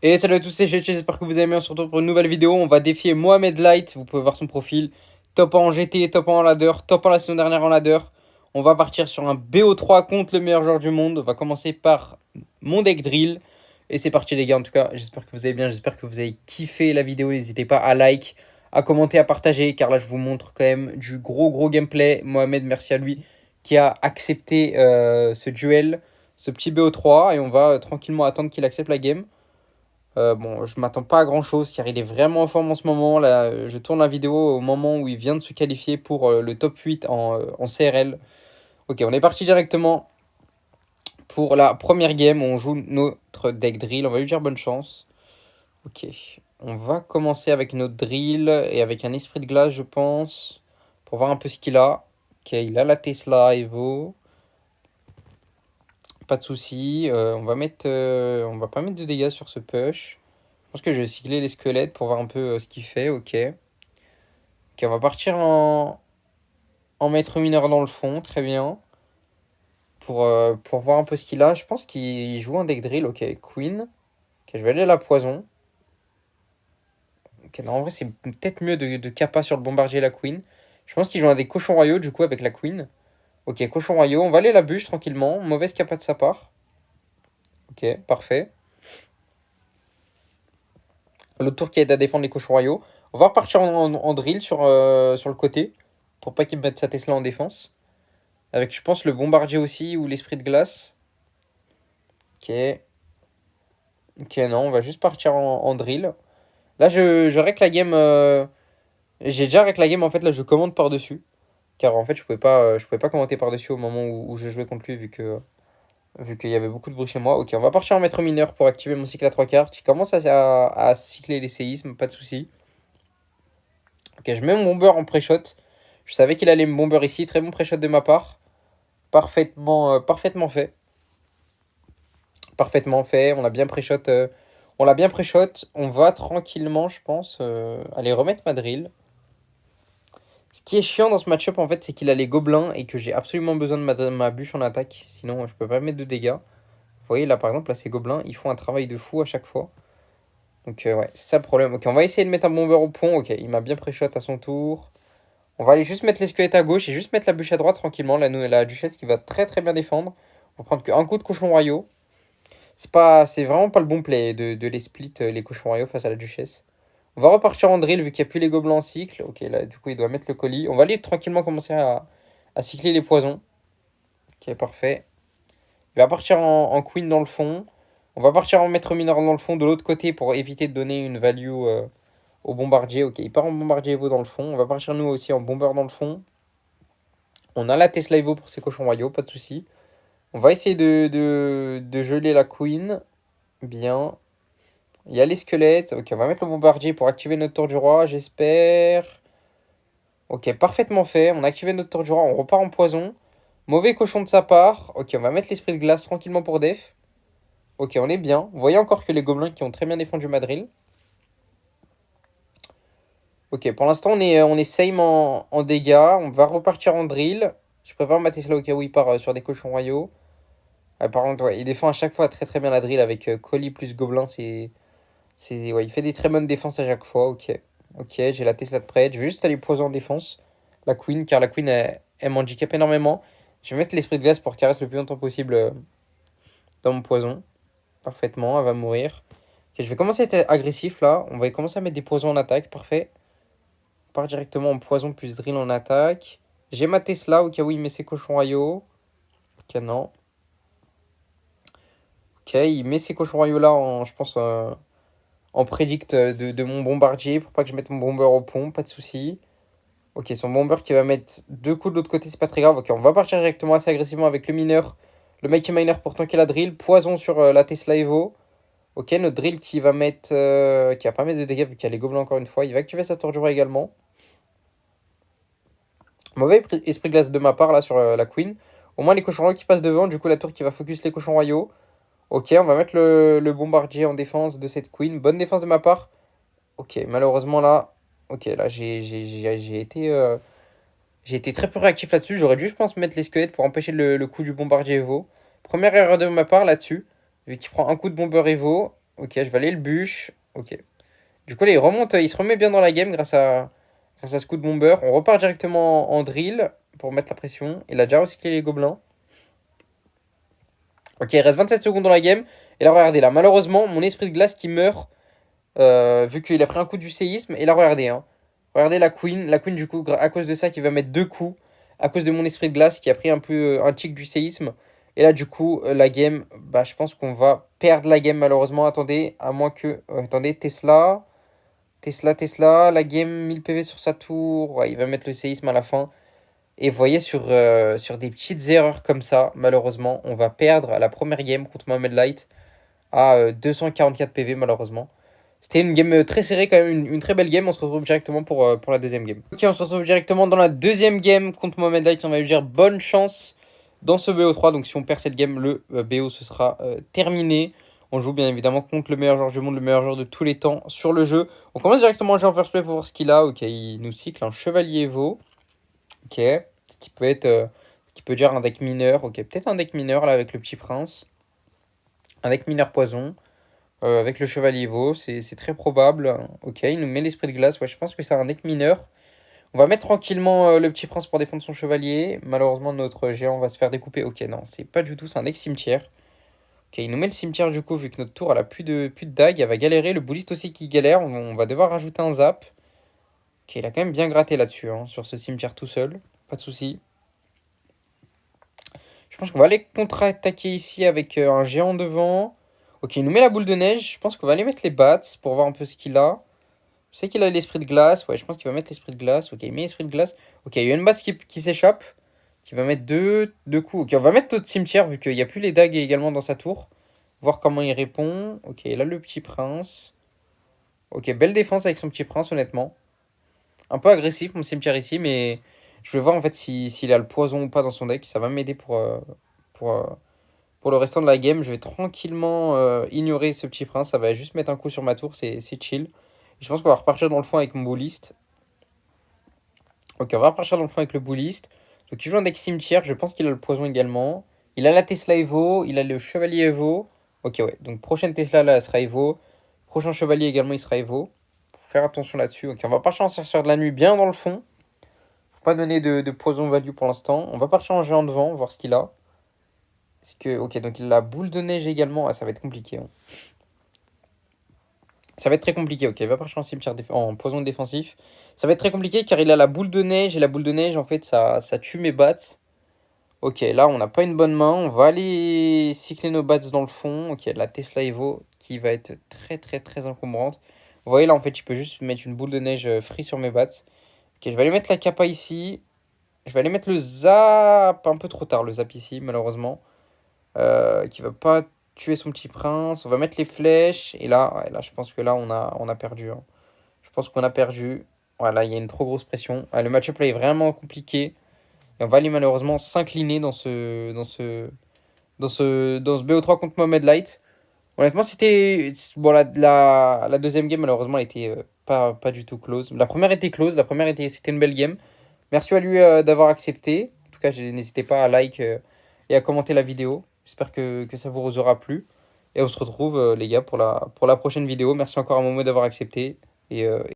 Et salut à tous, c'est Chet, j'espère que vous allez bien. On se retrouve pour une nouvelle vidéo. On va défier Mohamed Light. Vous pouvez voir son profil. Top 1 en GT, top 1 en ladder, top 1 la saison dernière en ladder. On va partir sur un BO3 contre le meilleur joueur du monde. On va commencer par mon deck drill. Et c'est parti les gars, en tout cas, j'espère que vous allez bien. J'espère que vous avez kiffé la vidéo. N'hésitez pas à like, à commenter, à partager. Car là, je vous montre quand même du gros gameplay. Mohamed, merci à lui qui a accepté ce duel, ce petit BO3. Et on va tranquillement attendre qu'il accepte la game. Bon, je m'attends pas à grand chose car il est vraiment en forme en ce moment. Là, je tourne la vidéo au moment où il vient de se qualifier pour le top 8 en CRL. Ok, on est parti directement pour la première game. On joue notre deck drill. On va lui dire bonne chance. Ok, on va commencer avec notre drill et avec un esprit de glace, je pense, pour voir un peu ce qu'il a. Ok, il a la Tesla Evo. Pas de souci. On va pas mettre de dégâts sur ce push. Je pense que je vais cycler les squelettes pour voir un peu ce qu'il fait. Ok. Ok, on va partir en maître mineur dans le fond. Très bien. Pour voir un peu ce qu'il a. Je pense qu'il joue un deck drill. Ok, Queen. Ok, je vais aller à la poison. Ok, non, en vrai, c'est peut-être mieux de kappa sur le bombardier et la Queen. Je pense qu'il joue un des cochons royaux du coup avec la Queen. Ok, cochon royaux. On va aller à la bûche tranquillement. Mauvaise kappa de sa part. Ok, parfait. L'autre tour qui aide à défendre les cochons royaux. On va repartir en drill sur le côté. Pour pas qu'il mette sa Tesla en défense. Avec, je pense, le bombardier aussi ou l'esprit de glace. Ok. Ok, non, on va juste partir en drill. Là, je règle la game. J'ai déjà règle la game, en fait, là, je commande par-dessus. Car en fait, je pouvais pas commenter par-dessus au moment où je jouais contre lui, vu qu'il y avait beaucoup de bruit chez moi. Ok, on va partir en maître mineur pour activer mon cycle à 3 cartes. Il commence à cycler les séismes, pas de soucis. Ok, je mets mon bomber en pré-shot. Je savais qu'il allait me bomber ici. Très bon pré-shot de ma part. Parfaitement fait. Parfaitement fait. On l'a bien pré-shot. On l'a bien pré-shot. On va tranquillement, je pense, aller remettre ma drill. Ce qui est chiant dans ce match-up, en fait, c'est qu'il a les gobelins et que j'ai absolument besoin de ma bûche en attaque. Sinon, je peux pas mettre de dégâts. Vous voyez, là, par exemple, là, ces gobelins, ils font un travail de fou à chaque fois. Donc, ouais, c'est ça le problème. Ok, on va essayer de mettre un bomber au pont. Ok, il m'a bien pré-shot à son tour. On va aller juste mettre les squelettes à gauche et juste mettre la bûche à droite tranquillement. La duchesse qui va très bien défendre. On va prendre qu'un coup de cochon royaux. C'est vraiment pas le bon play de les split, les cochons royaux face à la duchesse. On va repartir en drill vu qu'il n'y a plus les gobelins en cycle. Ok, là, du coup, il doit mettre le colis. On va aller tranquillement commencer à cycler les poisons. Ok, parfait. Il va partir en queen dans le fond. On va partir en maître mineur dans le fond de l'autre côté pour éviter de donner une value au bombardier. Ok, il part en bombardier Evo dans le fond. On va partir nous aussi en bomber dans le fond. On a la Tesla Evo pour ses cochons royaux, pas de souci. On va essayer de geler la queen. Bien. Il y a les squelettes. Ok, on va mettre le bombardier pour activer notre tour du roi, j'espère. Ok, parfaitement fait. On a activé notre tour du roi. On repart en poison. Mauvais cochon de sa part. Ok, on va mettre l'esprit de glace tranquillement pour def. Ok, on est bien. Vous voyez encore que les gobelins qui ont très bien défendu Madril. Ok, pour l'instant, on est same en dégâts. On va repartir en drill. Je prépare ma Tesla au cas où il part sur des cochons royaux. Ah, par contre, ouais, il défend à chaque fois très bien la drill avec colis plus gobelin. Ouais, il fait des très bonnes défenses à chaque fois. Ok, ok, j'ai la Tesla de près. Je vais juste aller poser en défense la Queen, car la Queen, elle m'handicape énormément. Je vais mettre l'esprit de glace pour qu'elle reste le plus longtemps possible dans mon poison. Parfaitement, elle va mourir. Ok, je vais commencer à être agressif là. On va commencer à mettre des poisons en attaque. Parfait. On part directement en poison plus drill en attaque. J'ai ma Tesla au cas où il met ses cochons royaux. Ok, non. Ok, il met ses cochons royaux là je pense, en prédict de mon bombardier pour pas que je mette mon bomber au pont. Pas de souci. Ok, son bomber qui va mettre deux coups de l'autre côté, c'est pas très grave. Ok, on va partir directement assez agressivement avec le mineur. Le Mighty Miner pour tanker la drill. Poison sur la Tesla Evo. Ok, notre drill qui va mettre. Qui va pas mettre de dégâts vu qu'il y a les gobelins encore une fois. Il va activer sa tour du roi également. Mauvais esprit glace de ma part là sur la queen. Au moins les cochons royaux qui passent devant. Du coup, la tour qui va focus les cochons royaux. Ok, on va mettre le bombardier en défense de cette queen. Bonne défense de ma part. Ok, malheureusement là. Ok, là j'ai été très peu réactif là-dessus. J'aurais dû, je pense, mettre les squelettes pour empêcher le coup du bombardier Evo. Première erreur de ma part là-dessus. Vu qu'il prend un coup de bomber Evo. Ok, je vais aller le bûche. Ok. Du coup, là, il remonte, il se remet bien dans la game grâce à ce coup de bomber. On repart directement en drill pour mettre la pression. Il a déjà recyclé les gobelins. Ok, il reste 27 secondes dans la game. Et là, regardez, là, malheureusement, mon esprit de glace qui meurt vu qu'il a pris un coup du séisme. Et là, regardez, hein. Regardez la queen. La queen, du coup, à cause de ça, qui va mettre deux coups. À cause de mon esprit de glace qui a pris un peu un tic du séisme. Et là, du coup, la game, bah, je pense qu'on va perdre la game, malheureusement. Attendez, à moins que. Attendez, Tesla. Tesla, la game 1000 PV sur sa tour. Ouais, il va mettre le séisme à la fin. Et vous voyez, sur des petites erreurs comme ça, malheureusement, on va perdre la première game contre Mohamed Light à 244 PV, malheureusement. C'était une game très serrée, quand même, une très belle game. On se retrouve directement pour la deuxième game. Ok, on se retrouve directement dans la deuxième game contre Mohamed Light. On va lui dire bonne chance dans ce BO3. Donc, si on perd cette game, le BO ce sera terminé. On joue bien évidemment contre le meilleur joueur du monde, le meilleur joueur de tous les temps sur le jeu. On commence directement à jouer en first play pour voir ce qu'il a. Ok, il nous cycle un chevalier Evo. Ok, ce qui peut dire un deck mineur. Ok, peut-être un deck mineur là avec le petit prince. Un deck mineur poison. Avec le chevalier Evo, c'est très probable. Ok, il nous met l'esprit de glace. Ouais, je pense que c'est un deck mineur. On va mettre tranquillement le petit prince pour défendre son chevalier. Malheureusement, notre géant va se faire découper. Ok, non, c'est pas du tout, c'est un deck cimetière. Ok, il nous met le cimetière du coup, vu que notre tour elle a plus de dague, elle va galérer. Le bouliste aussi qui galère, on va devoir rajouter un zap. Ok, il a quand même bien gratté là-dessus, hein, sur ce cimetière tout seul. Pas de souci. Je pense qu'on va aller contre-attaquer ici avec un géant devant. Ok, il nous met la boule de neige. Je pense qu'on va aller mettre les bats pour voir un peu ce qu'il a. Je sais qu'il a l'esprit de glace. Ouais, je pense qu'il va mettre l'esprit de glace. Ok, il met l'esprit de glace. Ok, il y a une base qui s'échappe. Qui va mettre deux coups. Ok, on va mettre notre cimetière vu qu'il n'y a plus les dagues également dans sa tour. Voir comment il répond. Ok, là le petit prince. Ok, belle défense avec son petit prince, honnêtement. Un peu agressif mon cimetière ici, mais je vais voir en fait s'il a le poison ou pas dans son deck. Ça va m'aider pour, euh, pour le restant de la game. Je vais tranquillement ignorer ce petit prince. Ça va juste mettre un coup sur ma tour, c'est chill. Je pense qu'on va repartir dans le fond avec mon bouliste. Ok, on va repartir dans le fond avec le bouliste. Donc il joue un deck cimetière, je pense qu'il a le poison également. Il a la Tesla Evo, il a le chevalier Evo. Ok, ouais, donc prochaine Tesla là, elle sera Evo. Prochain chevalier également, il sera Evo. Faut faire attention là-dessus. Ok, on va partir en sorcière de la nuit bien dans le fond. Faut pas donner de poison value pour l'instant. On va partir en géant devant, voir ce qu'il a. Ok, donc il a la boule de neige également. Ah, ça va être compliqué, hein. Ça va être très compliqué, ok. Il va partir en cimetière en poison défensif. Ça va être très compliqué car il a la boule de neige. Et la boule de neige, en fait, ça tue mes bats. Ok, là, on n'a pas une bonne main. On va aller cycler nos bats dans le fond. Ok, la Tesla Evo qui va être très, très, très encombrante. Vous voyez, là, en fait, je peux juste mettre une boule de neige free sur mes bats. Ok, je vais aller mettre la kappa ici. Je vais aller mettre le zap. Un peu trop tard, le zap ici, malheureusement. Qui va pas tuer son petit prince. On va mettre les flèches. Et là, ouais, là je pense que là, on a perdu, hein. Je pense qu'on a perdu. Voilà, il y a une trop grosse pression. Ah, le match-up là est vraiment compliqué. Et on va aller malheureusement s'incliner dans ce BO3 contre Mohamed Light. Honnêtement, c'était. Bon, la deuxième game, malheureusement, elle était pas du tout close. La première était close. C'était une belle game. Merci à lui d'avoir accepté. En tout cas, n'hésitez pas à like et à commenter la vidéo. J'espère que ça vous aura plu. Et on se retrouve, les gars, pour la prochaine vidéo. Merci encore à Momo d'avoir accepté. Et